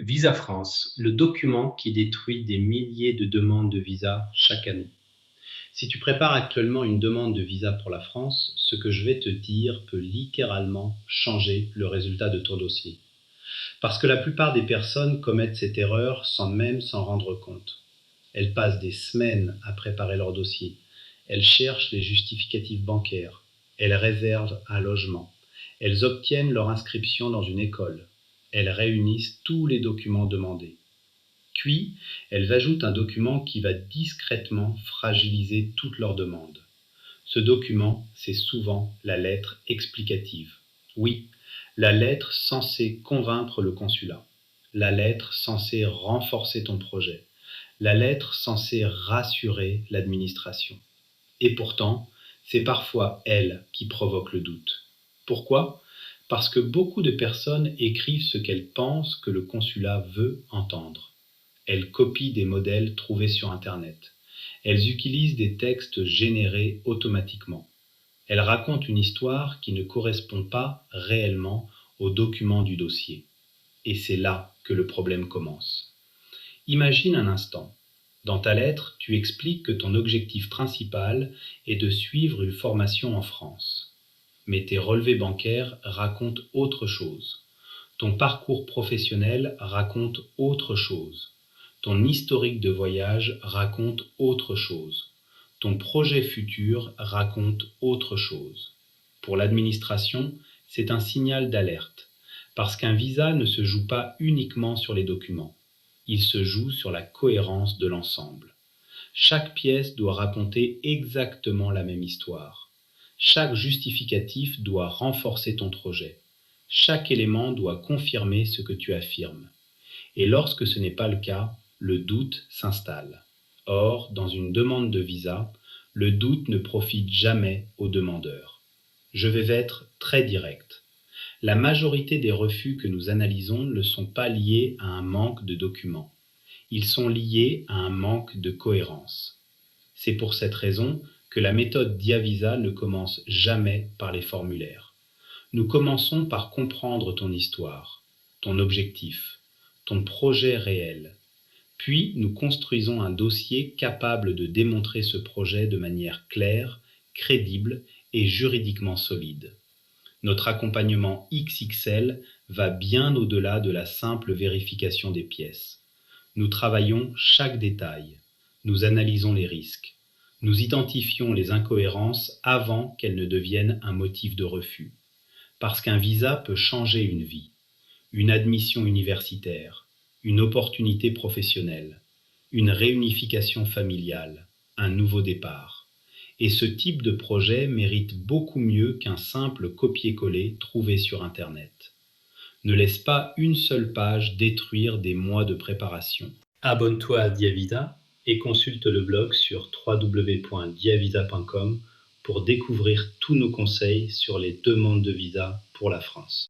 Visa France, le document qui détruit des milliers de demandes de visa chaque année. Si tu prépares actuellement une demande de visa pour la France, ce que je vais te dire peut littéralement changer le résultat de ton dossier. Parce que la plupart des personnes commettent cette erreur sans même s'en rendre compte. Elles passent des semaines à préparer leur dossier. Elles cherchent les justificatifs bancaires. Elles réservent un logement. Elles obtiennent leur inscription dans une école. Elles réunissent tous les documents demandés. Puis, elles ajoutent un document qui va discrètement fragiliser toute leur demande. Ce document, c'est souvent la lettre explicative. Oui, la lettre censée convaincre le consulat. La lettre censée renforcer ton projet. La lettre censée rassurer l'administration. Et pourtant, c'est parfois elle qui provoque le doute. Pourquoi ? Parce que beaucoup de personnes écrivent ce qu'elles pensent que le consulat veut entendre. Elles copient des modèles trouvés sur Internet. Elles utilisent des textes générés automatiquement. Elles racontent une histoire qui ne correspond pas réellement aux documents du dossier. Et c'est là que le problème commence. Imagine un instant. Dans ta lettre, tu expliques que ton objectif principal est de suivre une formation en France. Mais tes relevés bancaires racontent autre chose. Ton parcours professionnel raconte autre chose. Ton historique de voyage raconte autre chose. Ton projet futur raconte autre chose. Pour l'administration, c'est un signal d'alerte, parce qu'un visa ne se joue pas uniquement sur les documents. Il se joue sur la cohérence de l'ensemble. Chaque pièce doit raconter exactement la même histoire. Chaque justificatif doit renforcer ton projet. Chaque élément doit confirmer ce que tu affirmes. Et lorsque ce n'est pas le cas, le doute s'installe. Or, dans une demande de visa, le doute ne profite jamais au demandeur. Je vais être très direct. La majorité des refus que nous analysons ne sont pas liés à un manque de documents. Ils sont liés à un manque de cohérence. C'est pour cette raison que la méthode Diavisa ne commence jamais par les formulaires. Nous commençons par comprendre ton histoire, ton objectif, ton projet réel. Puis nous construisons un dossier capable de démontrer ce projet de manière claire, crédible et juridiquement solide. Notre accompagnement XXL va bien au-delà de la simple vérification des pièces. Nous travaillons chaque détail. Nous analysons les risques. Nous identifions les incohérences avant qu'elles ne deviennent un motif de refus. Parce qu'un visa peut changer une vie, une admission universitaire, une opportunité professionnelle, une réunification familiale, un nouveau départ. Et ce type de projet mérite beaucoup mieux qu'un simple copier-coller trouvé sur Internet. Ne laisse pas une seule page détruire des mois de préparation. Abonne-toi à Diavisa et consulte le blog sur www.diavisa.com pour découvrir tous nos conseils sur les demandes de visa pour la France.